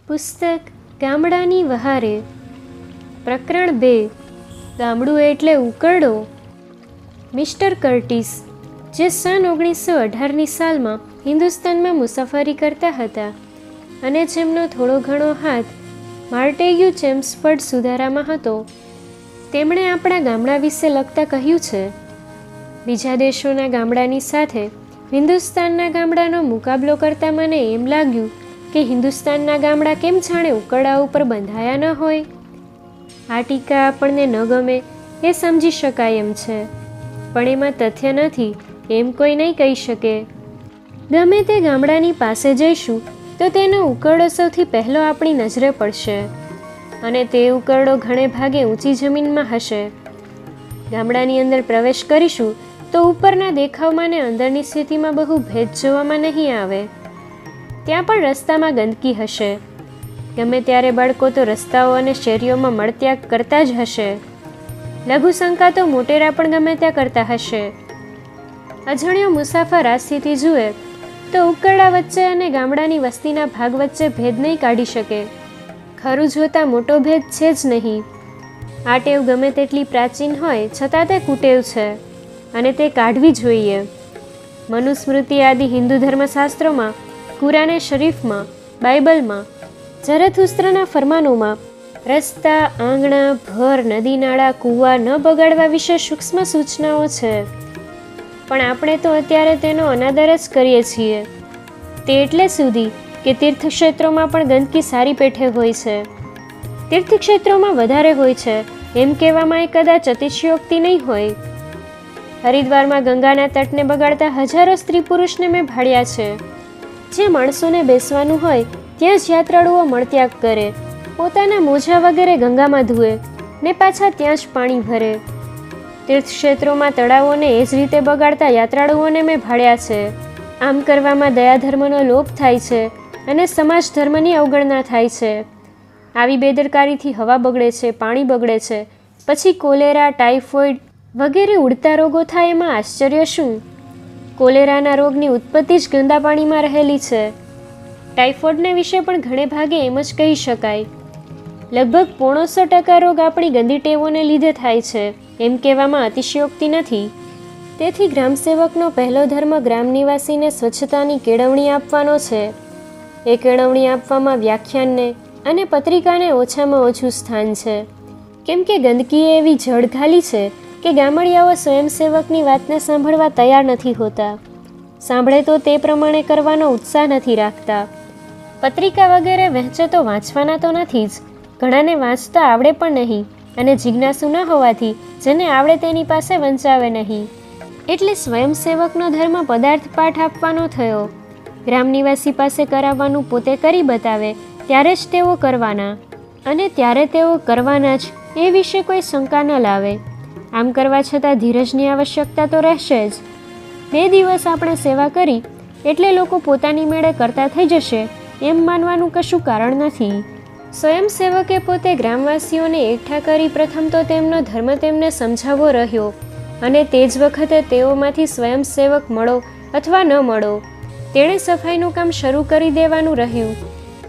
પુસ્તક ગામડાની વહારે પ્રકરણ 2 ગામડું એટલે ઉકરડો. મિસ્ટર કર્ટિસ, જે સન 1918ની સાલમાં હિન્દુસ્તાનમાં મુસાફરી કરતા હતા અને જેમનો થોડો ઘણો હાથ માર્ટેગ્યુ ચેમ્સફર્ડ સુધારામાં હતો, તેમણે આપણા ગામડા વિશે લખતા કહ્યું છે, બીજા દેશોના ગામડાની સાથે હિન્દુસ્તાનના ગામડાનો મુકાબલો કરતાં મને એમ લાગ્યું કે હિન્દુસ્તાનના ગામડા કેમ જાણે ઉકરડા ઉપર બંધાયા ન હોય. આ ટીકા આપણને ન ગમે એ સમજી શકાય એમ છે, પણ એમાં તથ્ય નથી એમ કોઈ નહીં કહી શકે. ગમે તે ગામડાની પાસે જઈશું તો તેનો ઉકરડો સૌથી પહેલો આપણી નજરે પડશે, અને તે ઉકરડો ઘણે ભાગે ઊંચી જમીનમાં હશે. ગામડાની અંદર પ્રવેશ કરીશું તો ઉપરના દેખાવમાં ને અંદરની સ્થિતિમાં બહુ ભેદ જોવામાં નહીં આવે. ત્યાં પણ રસ્તામાં ગંદકી હશે. ગમે ત્યારે બાળકો તો રસ્તાઓ અને શેરીઓમાં મળત્યાગ કરતા જ હશે. લઘુશંકા તો મોટેરા પણ ગમે ત્યાં કરતા હશે. અજાણ્યો મુસાફર આ સ્થિતિ જુએ તો ઉકરડા વચ્ચે અને ગામડાની વસ્તીના ભાગ વચ્ચે ભેદ નહીં કાઢી શકે. ખરું જોતાં મોટો ભેદ છે જ નહીં. આ ટેવ ગમે તેટલી પ્રાચીન હોય છતાં તે કુટેવ છે અને તે કાઢવી જોઈએ. મનુસ્મૃતિ આદિ હિન્દુ ધર્મશાસ્ત્રોમાં, કુરાને શરીફમાં, બાઇબલમાં, ઝરથુસ્ત્રના ફરમાનોમાં રસ્તા, આંગણા, ભર, નદી નાળા, કૂવા ન બગાડવા વિશે સૂક્ષ્મ સૂચનાઓ છે, પણ આપણે તો અત્યારે તેનો અનાદર જ કરીએ છીએ. તે એટલે સુધી કે તીર્થક્ષેત્રોમાં પણ ગંદકી સારી પેઠે હોય છે. તીર્થક્ષેત્રોમાં વધારે હોય છે એમ કહેવામાં એ કદાચ અતિશયોક્તિ નહીં હોય. હરિદ્વારમાં ગંગાના તટને બગાડતા હજારો સ્ત્રી પુરુષને મેં ભાળ્યા છે. જ્યાં માણસોને બેસવાનું હોય ત્યાં જ યાત્રાળુઓ મળત્યાગ કરે, પોતાના મોજા વગેરે ગંગામાં ધુએ ને પાછા ત્યાં જ પાણી ભરે. તીર્થક્ષેત્રોમાં તળાવોને એ જ રીતે બગાડતા યાત્રાળુઓને મેં ભાળ્યા છે. આમ કરવામાં દયાધર્મનો લોપ થાય છે અને સમાજ ધર્મની અવગણના થાય છે. આવી બેદરકારીથી હવા બગડે છે, પાણી બગડે છે, પછી કોલેરા, ટાઇફોઇડ વગેરે ઉડતા રોગો થાય એમાં આશ્ચર્ય શું? કોલેરાના રોગની ઉત્પત્તિ જ ગંદા પાણીમાં રહેલી છે. ટાઇફોઇડને વિશે પણ ઘણે ભાગે એમ જ કહી શકાય. લગભગ 95% રોગ આપણી ગંદી ટેવોને લીધે થાય છે એમ કહેવામાં અતિશયોક્તિ નથી. તેથી ગ્રામસેવકનો પહેલો ધર્મ ગ્રામ નિવાસીને સ્વચ્છતાની કેળવણી આપવાનો છે. એ કેળવણી આપવામાં વ્યાખ્યાનને અને પત્રિકાને ઓછામાં ઓછું સ્થાન છે, કેમ કે ગંદકી એવી જળઘાલી છે કે ગામડિયાઓ સ્વયંસેવકની વાતને સાંભળવા તૈયાર નથી હોતા. સાંભળે તો તે પ્રમાણે કરવાનો ઉત્સાહ નથી રાખતા. પત્રિકા વગેરે વહેંચે તો વાંચવાના તો નથી જ, ઘણાને વાંચતા આવડે પણ નહીં, અને જિજ્ઞાસુ ન હોવાથી જેને આવડે તેની પાસે વંચાવે નહીં. એટલે સ્વયંસેવકનો ધર્મ પદાર્થ પાઠ આપવાનો થયો. ગ્રામ નિવાસી પાસે કરાવવાનું પોતે કરી બતાવે ત્યારે જ તેઓ કરવાના, અને ત્યારે તેઓ કરવાના જ એ વિશે કોઈ શંકા ન લાવે. આમ કરવા છતાં ધીરજની આવશ્યકતા તો રહેશે જ. 2 દિવસ આપણે સેવા કરી એટલે લોકો પોતાની મેળે કરતા થઈ જશે એમ માનવાનું કશું કારણ નથી. સ્વયંસેવકે પોતે ગ્રામવાસીઓને એકઠા કરી પ્રથમ તો તેમનો ધર્મ તેમને સમજાવવો રહ્યો, અને તે જ વખતે તેઓમાંથી સ્વયંસેવક મળો અથવા ન મળો, તેણે સફાઈનું કામ શરૂ કરી દેવાનું રહ્યું.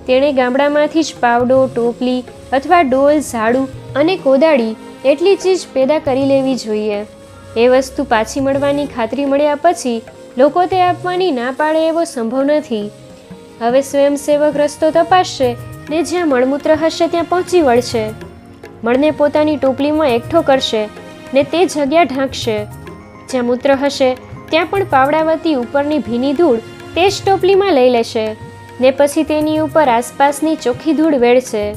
તેણે ગામડામાંથી જ પાવડો, ટોપલી અથવા ડોલ, ઝાડુ અને કોદાળી એટલી ચીજ પેદા કરી લેવી જોઈએ. એ વસ્તુ પાછી મળવાની ખાતરી મળ્યા પછી લોકો તે આપવાની ના પાડે એવો સંભવ નથી. હવે સ્વયંસેવક રસ્તો તપાસશે ને જ્યાં મળમૂત્ર હશે ત્યાં પહોંચી વળશે. મળને પોતાની ટોપલીમાં એકઠો કરશે ને તે જગ્યા ઢાંકશે. જ્યાં મૂત્ર હશે ત્યાં પણ પાવડાવતી ઉપરની ભીની ધૂળ તે જ ટોપલીમાં લઈ લેશે ને પછી તેની ઉપર આસપાસની ચોખ્ખી ધૂળ વેળશે.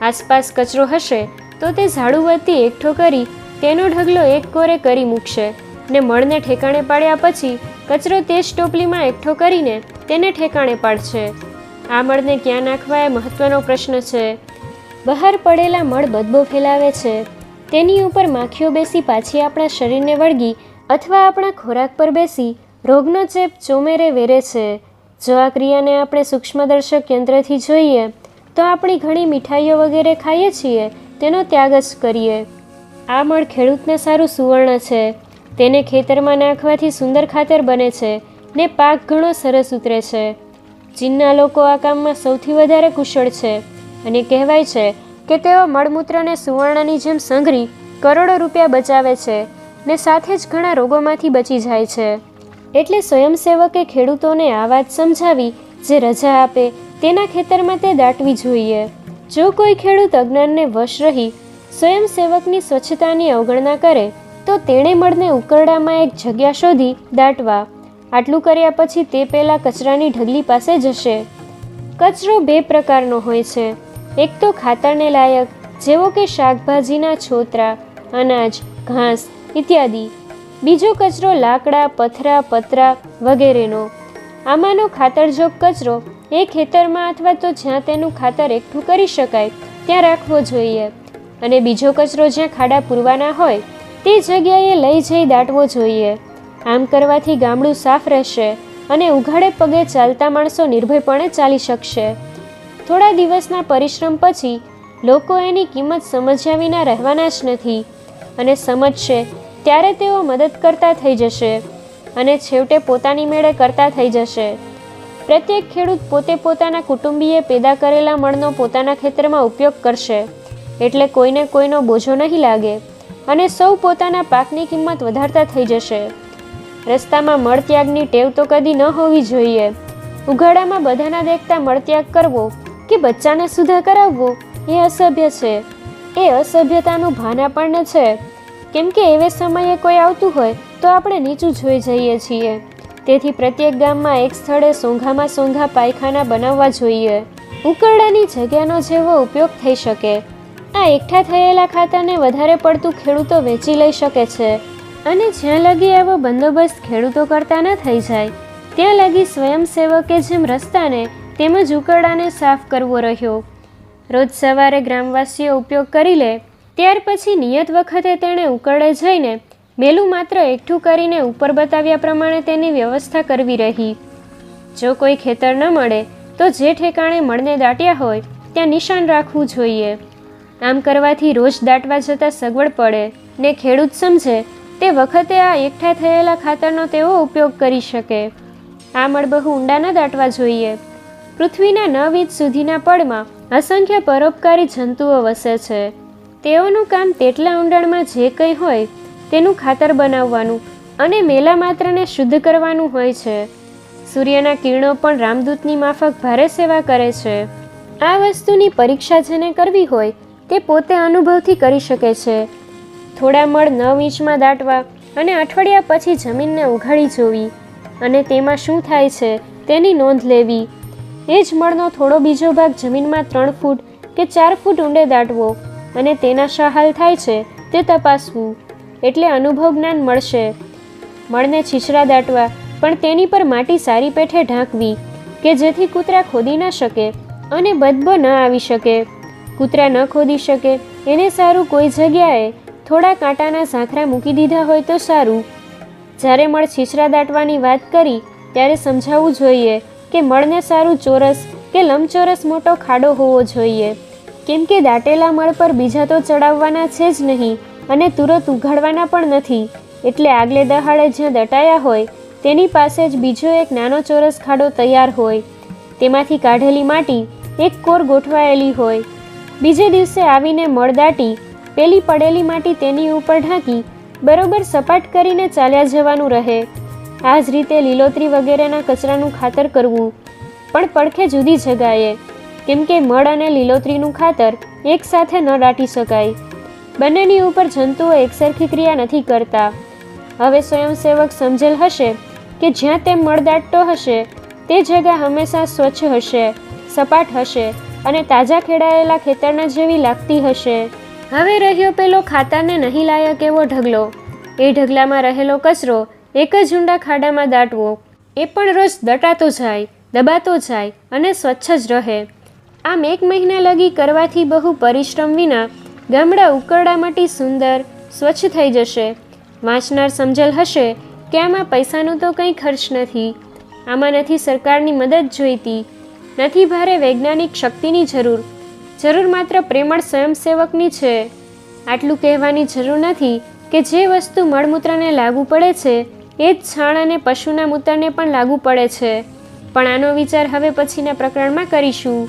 આસપાસ કચરો હશે તો તે ઝાડુ વતી એકઠો કરી તેનો ઢગલો એક કોરે કરી મૂકશે ને મળને ઠેકાણે પાડ્યા પછી કચરો તે જ ટોપલીમાં એકઠો કરીને તેને ઠેકાણે પાડશે. આ મળને ક્યાં નાખવા એ મહત્વનો પ્રશ્ન છે. બહાર પડેલા મળ બદબો ફેલાવે છે, તેની ઉપર માખીઓ બેસી પાછી આપણા શરીરને વળગી અથવા આપણા ખોરાક પર બેસી રોગનો ચેપ ચોમેરે વેરે છે. જો આ ક્રિયાને આપણે સૂક્ષ્મદર્શક યંત્રથી જોઈએ તો આપણી ઘણી મીઠાઈઓ વગેરે ખાઈએ છીએ તેનો ત્યાગ જ કરીએ. આ મળ ખેડૂતને સારું સુવર્ણ છે. તેને ખેતરમાં નાખવાથી સુંદર ખાતર બને છે ને પાક ઘણો સરસ ઉતરે છે. ચીનના લોકો આ કામમાં સૌથી વધારે કુશળ છે અને કહેવાય છે કે તેઓ મળમૂત્રને સુવર્ણની જેમ સંઘરી કરોડો રૂપિયા બચાવે છે ને સાથે જ ઘણા રોગોમાંથી બચી જાય છે. એટલે સ્વયંસેવકે ખેડૂતોને આ વાત સમજાવી જે રજા આપે તેના ખેતરમાં તે દાટવી જોઈએ. જો કોઈ ખેડૂત અજ્ઞાનને વશ રહી સ્વયંસેવકની સ્વચ્છતાની અવગણના કરે તો તેણે મળને ઉકરડામાં એક જગ્યા શોધી દાટવા. આટલું કર્યા પછી તે પહેલાં કચરાની ઢગલી પાસે જશે. કચરો 2 પ્રકારનો હોય છે. એક તો ખાતરને લાયક જેવો કે શાકભાજીના છોતરા, અનાજ, ઘાસ ઇત્યાદિ. બીજો કચરો લાકડા, પથરા, પતરા વગેરેનો. આમાંનો ખાતરજોગ કચરો એ ખેતરમાં અથવા તો જ્યાં તેનું ખાતર એકઠું કરી શકાય ત્યાં રાખવો જોઈએ અને બીજો કચરો જ્યાં ખાડા પૂરવાના હોય તે જગ્યાએ લઈ જઈ દાટવો જોઈએ. આમ કરવાથી ગામડું સાફ રહેશે અને ઉઘાડે પગે ચાલતા માણસો નિર્ભયપણે ચાલી શકશે. થોડા દિવસના પરિશ્રમ પછી લોકો એની કિંમત સમજ્યા વિના રહેવાના જ નથી અને સમજશે ત્યારે તેઓ મદદ કરતા થઈ જશે અને છેવટે પોતાની મેળે કરતા થઈ જશે. પ્રત્યેક ખેડૂત પોતે પોતાના કુટુંબીએ પેદા કરેલા મળનો પોતાના ખેતરમાં ઉપયોગ કરશે એટલે કોઈને કોઈનો બોજો નહીં લાગે અને સૌ પોતાના પાકની કિંમત વધારતા થઈ જશે. રસ્તામાં મળત્યાગની ટેવ તો કદી ન હોવી જોઈએ. ઉઘાડામાં બધાના દેખતા મળત્યાગ કરવો કે બચ્ચાને સુધા કરાવવો એ અસભ્ય છે. એ અસભ્યતાનું ભાન આપણને છે કેમ કે એવે સમયે કોઈ આવતું હોય તો આપણે નીચું જોઈ જઈએ છીએ. તેથી પ્રત્યેક ગામમાં એક સ્થળે સોંઘામાં સોંઘા પાયખાના બનાવવા જોઈએ. ઉકરડાની જગ્યાનો જેવો ઉપયોગ થઈ શકે. આ એકઠા થયેલા ખાતરને વધારે પડતું ખેડૂતો વેચી લઈ શકે છે અને જ્યાં લગી આવો બંદોબસ્ત ખેડૂતો કરતા ન થઈ જાય ત્યાં લગી સ્વયંસેવકે જેમ રસ્તાને તેમજ ઉકરડાને સાફ કરવો રહ્યો. રોજ સવારે ગ્રામવાસીઓ ઉપયોગ કરી લે ત્યાર પછી નિયત વખતે તેણે ઉકરડે જઈને મેલું માત્ર એકઠું કરીને ઉપર બતાવ્યા પ્રમાણે તેની વ્યવસ્થા કરવી રહી. જો કોઈ ખેતર ન મળે તો જે ઠેકાણે મળને દાટ્યા હોય ત્યાં નિશાન રાખવું જોઈએ. આમ કરવાથી રોજ દાટવા જતાં સગવડ પડે ને ખેડૂત સમજે તે વખતે આ એકઠા થયેલા ખાતરનો તેઓ ઉપયોગ કરી શકે. આ મળ બહુ ઊંડા ન દાટવા જોઈએ. પૃથ્વીના 9 ઇંચ સુધીના પડમાં અસંખ્ય પરોપકારી જંતુઓ વસે છે. તેઓનું કામ તેટલા ઊંડાણમાં જે કંઈ હોય તેનું ખાતર બનાવવાનું અને મેલા માત્રને શુદ્ધ કરવાનું હોય છે. સૂર્યના કિરણો પણ રામદૂતની માફક ભારે સેવા કરે છે. આ વસ્તુની પરીક્ષા જેને કરવી હોય તે પોતે અનુભવથી કરી શકે છે. થોડા મળ 9 ઇંચમાં દાટવા અને અઠવાડિયા પછી જમીનને ઉઘાડી જોવી અને તેમાં શું થાય છે તેની નોંધ લેવી. એ જ મળનો થોડો બીજો ભાગ જમીનમાં 3 ફૂટ કે 4 ફૂટ ઊંડે દાટવો અને તેના શા હાલ થાય છે તે તપાસવું એટલે અનુભવ જ્ઞાન મળશે. મળને છીછરા દાટવા પણ તેની પર માટી સારી પેઠે ઢાંકવી કે જેથી કૂતરા ખોદી ન શકે અને બદબો ન આવી શકે. કૂતરા ન ખોદી શકે એને સારું કોઈ જગ્યાએ થોડા કાંટાના ઝાંખરા મૂકી દીધા હોય તો સારું. જ્યારે મળ છીછરા દાટવાની વાત કરી ત્યારે સમજાવવું જોઈએ કે મળને સારું ચોરસ કે લંબચોરસ મોટો ખાડો હોવો જોઈએ કેમ કે દાટેલા મળ પર બીજા તો ચડાવવાના છે જ નહીં અને તુરત ઉઘાડવાના પણ નથી. એટલે આગલે દહાડે જ્યાં દટાયા હોય તેની પાસે જ બીજો એક નાનો ચોરસ ખાડો તૈયાર હોય. તેમાંથી કાઢેલી માટી એક કોર ગોઠવાયેલી હોય. બીજે દિવસે આવીને મળ દાટી પેલી પડેલી માટી તેની ઉપર ઢાંકી બરોબર સપાટ કરીને ચાલ્યા જવાનું રહે. આ જ રીતે લીલોતરી વગેરેના કચરાનું ખાતર કરવું પણ પડખે જુદી જગાએ કેમ કે મળ અને લીલોતરીનું ખાતર એક સાથે ન દાટી શકાય. બંનેની ઉપર જંતુઓ એકસરખી ક્રિયા નથી કરતા. હવે સ્વયંસેવક સમજેલ હશે કે જ્યાં તે મળ દાટતો હશે તે જગ્યા હંમેશા સ્વચ્છ હશે, સપાટ હશે અને તાજા ખેડાયેલા ખેતરના જેવી લાગતી હશે. હવે રહ્યો પેલો ખાતરને નહીં લાયક એવો ઢગલો. એ ઢગલામાં રહેલો કચરો એક જ ઊંડા ખાડામાં દાટવો. એ પણ રોજ દટાતો જાય, દબાતો જાય અને સ્વચ્છ જ રહે. આમ 1 મહિના લગી કરવાથી બહુ પરિશ્રમ વિના ગામડા ઉકરડા માટી સુંદર સ્વચ્છ થઈ જશે. વાંચનાર સમજેલ હશે કે આમાં પૈસાનું તો કંઈ ખર્ચ નથી. આમાં નથી સરકારની મદદ જોઈતી, નથી ભારે વૈજ્ઞાનિક શક્તિની જરૂર માત્ર પ્રેમળ સ્વયંસેવકની છે. આટલું કહેવાની જરૂર નથી કે જે વસ્તુ મળમૂત્રને લાગુ પડે છે એ જ છાણ અને પશુના મૂત્રને પણ લાગુ પડે છે. પણ આનો વિચાર હવે પછીના પ્રકરણમાં કરીશું.